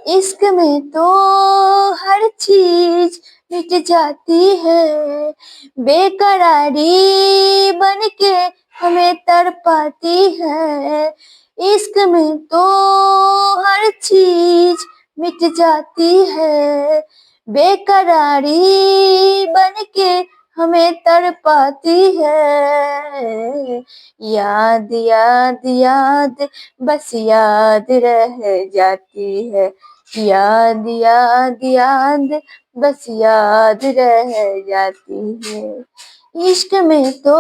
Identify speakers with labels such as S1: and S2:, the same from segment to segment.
S1: इश्क में तो हर चीज मिट जाती है, बेकरारी बन के हमें तड़पाती है। इश्क में तो हर चीज मिट जाती है, बेकरारी बन के हमें तड़पाती है। याद याद याद बस याद रह जाती है, याद याद याद बस याद रह जाती है। इश्क में तो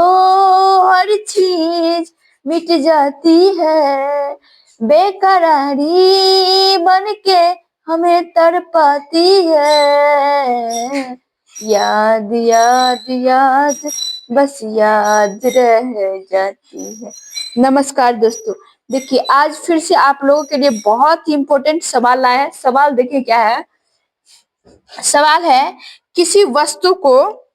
S1: हर चीज मिट जाती है, बेकरारी बन के हमें तड़पाती है। याद याद याद बस याद रह जाती है। नमस्कार दोस्तों, देखिए आज फिर से आप लोगों के लिए बहुत ही इम्पोर्टेंट सवाल आया है। सवाल देखिए क्या है। सवाल है, किसी वस्तु को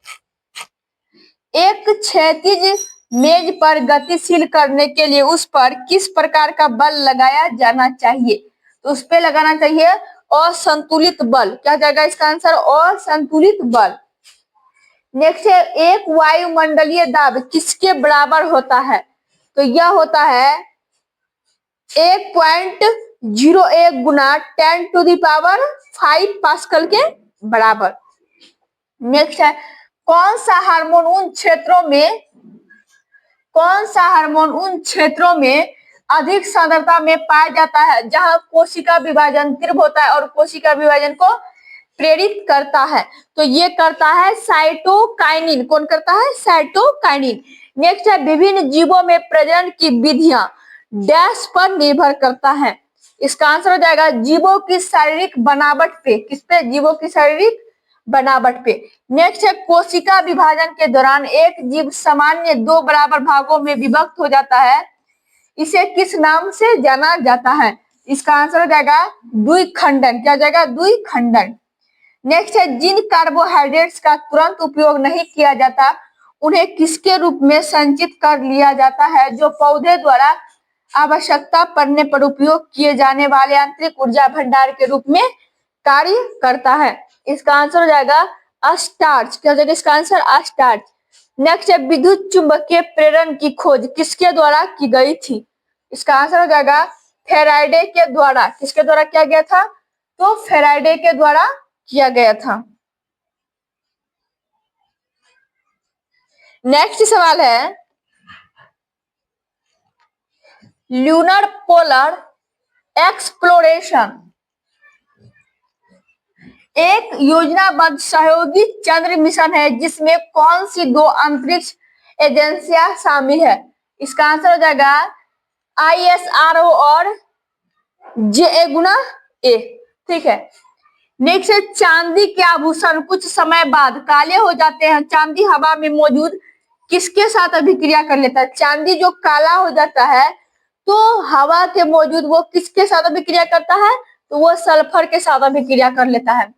S1: एक क्षैतिज मेज पर गतिशील करने के लिए उस पर किस प्रकार का बल लगाया जाना चाहिए? तो उस पे लगाना चाहिए असंतुलित बल। क्या जाएगा इसका आंसर? असंतुलित बल। नेक्स्ट है, एक वायुमंडलीय दाब किसके बराबर होता है? तो यह होता है 1.01 गुना 10⁵ पास्कल के बराबर। नेक्स्ट है, कौन सा हार्मोन उन क्षेत्रों में अधिक सांद्रता में पाया जाता है जहां कोशिका विभाजन तीव्र होता है और कोशिका विभाजन को प्रेरित करता है? तो ये करता है साइटोकाइनिन। कौन करता है? साइटोकाइनिन। नेक्स्ट है, विभिन्न जीवों में प्रजनन की विधियां डैश पर निर्भर करता है? इसका आंसर हो जाएगा जीवों की शारीरिक बनावट पे। किस पे? जीवों की शारीरिक बनावट पे। नेक्स्ट है, कोशिका विभाजन के दौरान एक जीव सामान्य दो बराबर भागों में विभक्त हो जाता है, इसे किस नाम से जाना जाता है? इसका आंसर हो जाएगा द्विखंडन। क्या जाएगा? द्विखंडन। नेक्स्ट है, जिन कार्बोहाइड्रेट्स का तुरंत उपयोग नहीं किया जाता उन्हें किसके रूप में संचित कर लिया जाता है जो पौधे द्वारा आवश्यकता पड़ने पर उपयोग किए जाने वाले आंतरिक ऊर्जा भंडार के रूप में कार्य करता है? इसका आंसर हो जाएगा स्टार्च। क्या हो जाएगा इसका आंसर? स्टार्च। नेक्स्ट है, विद्युत चुंबकीय प्रेरण की खोज किसके द्वारा की गई थी? इसका आंसर हो जाएगा फैराडे के द्वारा। किसके द्वारा किया गया था? तो फैराडे के द्वारा किया गया था। नेक्स्ट सवाल है, ल्यूनर पोलर एक्सप्लोरेशन एक योजनाबद्ध सहयोगी चंद्र मिशन है जिसमें कौन सी दो अंतरिक्ष एजेंसियां शामिल है? इसका आंसर हो जाएगा ISRO और JA×A। ठीक है। नेक्स्ट है, चांदी के आभूषण कुछ समय बाद काले हो जाते हैं। चांदी हवा में मौजूद किसके साथ अभिक्रिया कर लेता है? चांदी जो काला हो जाता है तो हवा के मौजूद वो किसके साथ अभिक्रिया करता है? तो वो सल्फर के साथ अभिक्रिया कर लेता है।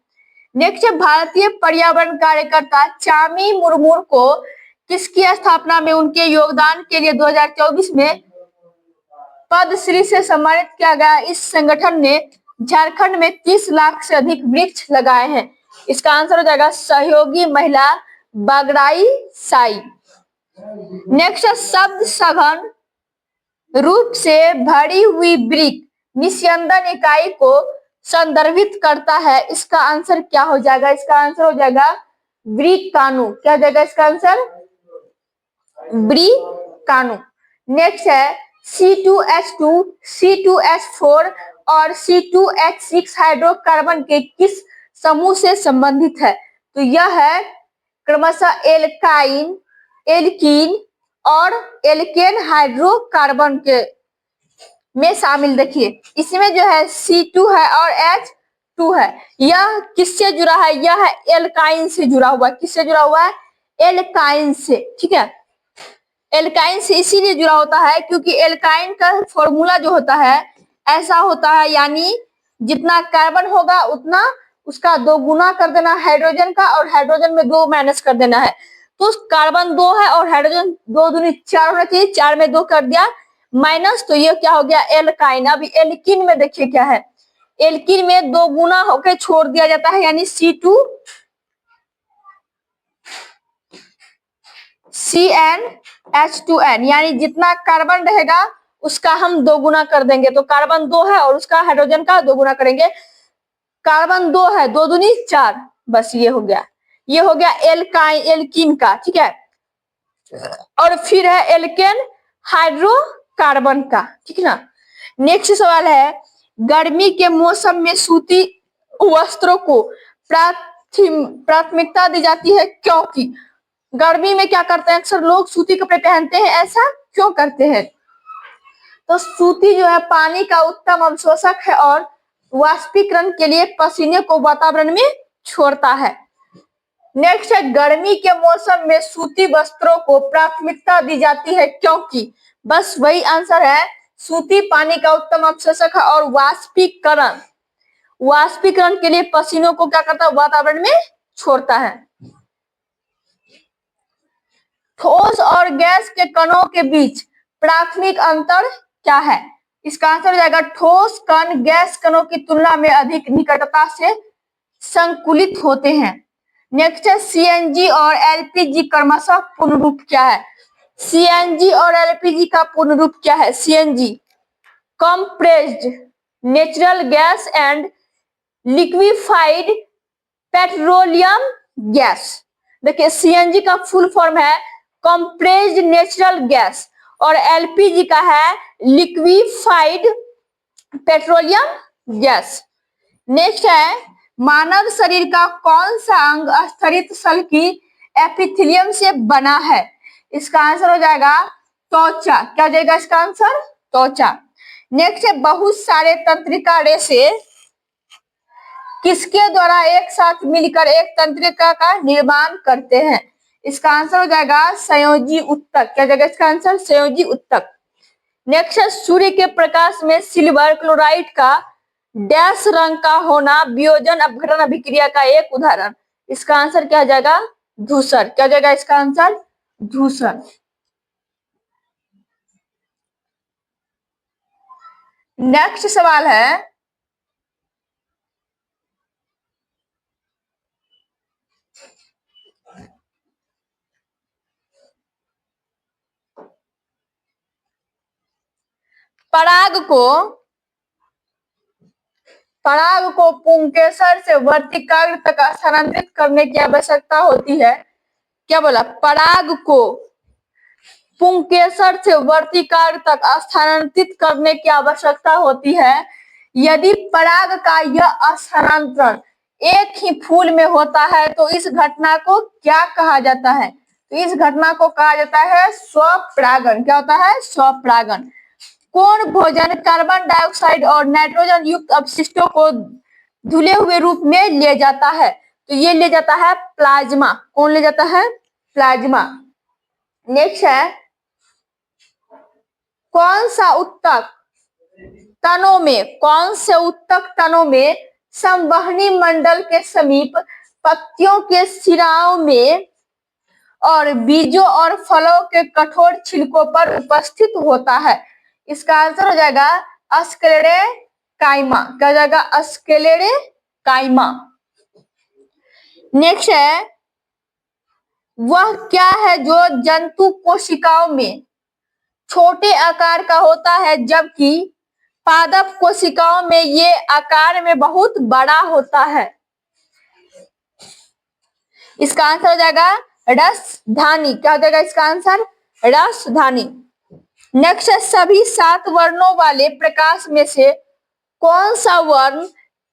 S1: नेक्स्ट है, भारतीय पर्यावरण कार्यकर्ता चामी मुर्मू को किसकी स्थापना में उनके योगदान के लिए 2024 में पद्मश्री से सम्मानित किया गया। इस संगठन ने झारखंड में 30 लाख से अधिक वृक्ष लगाए हैं। इसका आंसर हो जाएगा सहयोगी महिला बागराई साई। नेक्स्ट, शब्द सघन रूप से भरी हुई ब्रिक निस्यंदन इकाई को संदर्भित करता है। इसका आंसर क्या हो जाएगा? इसका आंसर हो जाएगा ब्रिकाणु। क्या हो जाएगा इसका आंसर? ब्रिकाणु। नेक्स्ट है, C2H2, C2H4 और C2H6 हाइड्रोकार्बन के किस समूह से संबंधित है? तो यह है क्रमशः एल्काइन, एल्कीन और एल्केन हाइड्रोकार्बन के में शामिल। देखिए इसमें जो है C2 है और H2 है। यह किससे जुड़ा है? यह है एल्काइन से जुड़ा हुआ है। किससे जुड़ा हुआ है? एल्काइन से। ठीक है, एल्काइन से इसीलिए जुड़ा होता है क्योंकि एल्काइन का फॉर्मूला जो होता है ऐसा होता है, यानी जितना कार्बन होगा उतना उसका 2 गुना कर देना हाइड्रोजन का और हाइड्रोजन में 2 माइनस कर देना है। तो कार्बन 2 है और हाइड्रोजन 2 दूनी 4 होना चाहिए, 4 में 2 कर दिया माइनस, तो ये क्या हो गया? एल्काइन। अब एल्कीन में देखिए क्या है, एल्किन में 2 गुना होकर छोड़ दिया जाता है, यानी CnH2n, यानी जितना कार्बन रहेगा उसका हम 2 गुना कर देंगे। तो कार्बन 2 है और उसका हाइड्रोजन का 2 गुना करेंगे। कार्बन 2 है, 2 दूनी 4, बस ये हो गया। ये हो गया एल्किन का, ठीक है। और फिर है एल्केन हाइड्रोकार्बन का, ठीक है ना। नेक्स्ट सवाल है, गर्मी के मौसम में सूती वस्त्रों को प्राथमिकता दी जाती है क्योंकि गर्मी में क्या करते हैं, अक्सर लोग सूती कपड़े पहनते हैं, ऐसा क्यों करते हैं? तो सूती जो है पानी का उत्तम अवशोषक है और वाष्पीकरण के लिए पसीने को वातावरण में छोड़ता है। नेक्स्ट है, गर्मी के मौसम में सूती वस्त्रों को प्राथमिकता दी जाती है क्योंकि, बस वही आंसर है, सूती पानी का उत्तम अवशोषक है और वाष्पीकरण के लिए पसीनों को क्या करता है, वातावरण में छोड़ता है। ठोस और गैस के कणों के बीच प्राथमिक अंतर क्या है? इसका आंसर हो जाएगा, ठोस कण गैस कणों की तुलना में अधिक निकटता से संकुलित होते हैं। नेक्स्ट है, सीएनजी और एलपीजी क्रमशः पूर्ण रूप क्या है? सीएनजी और एलपीजी का पूर्ण रूप क्या है? CNG compressed natural gas and liquefied petroleum gas. देखिए, सीएनजी का फुल फॉर्म है कंप्रेस्ड नेचुरल गैस और एलपीजी का है लिक्विफाइड पेट्रोलियम गैस। नेक्स्ट है, मानव शरीर का कौन सा अंग स्तरित सेल की एपिथेलियम से बना है? इसका आंसर हो जाएगा त्वचा। क्या हो जाएगा इसका आंसर? त्वचा। नेक्स्ट है, बहुत सारे तंत्रिका रेशे किसके द्वारा एक साथ मिलकर एक तंत्रिका का निर्माण करते हैं? इसका आंसर हो जाएगा संयोजी उत्तक। क्या हो जाएगा इसका आंसर? संयोजी उत्तक। नेक्स्ट है, सूर्य के प्रकाश में सिल्वर क्लोराइड का डैश रंग का होना वियोजन अपघटन अभिक्रिया का एक उदाहरण। इसका आंसर क्या हो जाएगा? धूसर। क्या हो जाएगा इसका आंसर? धूसर। नेक्स्ट सवाल है, पराग को पुंकेसर से वर्तिकाग्र तक स्थानांतरित करने की आवश्यकता होती है। क्या बोला? पराग को पुंकेसर से वर्तिकाग्र तक स्थानांतरित करने की आवश्यकता होती है यदि पराग का यह स्थानांतरण एक ही फूल में होता है तो इस घटना को क्या कहा जाता है? तो इस घटना को कहा जाता है स्वपरागण। क्या होता है? स्वपरागण। कौन भोजन कार्बन डाइऑक्साइड और नाइट्रोजन युक्त अपशिष्टों को धुले हुए रूप में ले जाता है? तो ये ले जाता है प्लाज्मा। कौन ले जाता है? प्लाज्मा। नेक्स्ट है, कौन से उत्तक तनों में संवहनी मंडल के समीप पत्तियों के सिराओं में और बीजों और फलों के कठोर छिलकों पर उपस्थित होता है? इसका आंसर हो जाएगा स्क्लेरेकाइमा। क्या हो जाएगा? स्क्लेरेकाइमा। नेक्स्ट है, वह क्या है जो जंतु कोशिकाओं में छोटे आकार का होता है जबकि पादप कोशिकाओं में ये आकार में बहुत बड़ा होता है? इसका आंसर हो जाएगा रसधानी। क्या हो जाएगा इसका आंसर? रसधानी। नेक्स्ट है, सभी 7 वर्णों वाले प्रकाश में से कौन सा वर्ण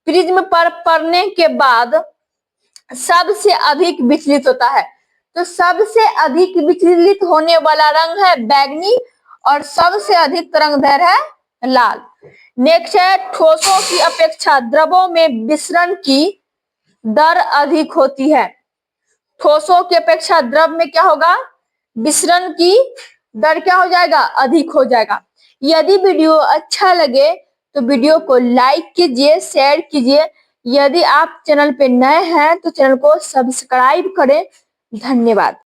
S1: प्रिज्म पर पड़ने के बाद सबसे अधिक विचलित होता है? तो सबसे अधिक विचलित होने वाला रंग है बैगनी और सबसे अधिक तरंगदैर्घ्य है लाल। नेक्स्ट है, ठोसों की अपेक्षा द्रवों में विसरण की दर अधिक होती है। ठोसों की अपेक्षा द्रव में क्या होगा? विसरण की दर क्या हो जाएगा? अधिक हो जाएगा। यदि वीडियो अच्छा लगे तो वीडियो को लाइक कीजिए, शेयर कीजिए। यदि आप चैनल पे नए हैं तो चैनल को सब्सक्राइब करें। धन्यवाद।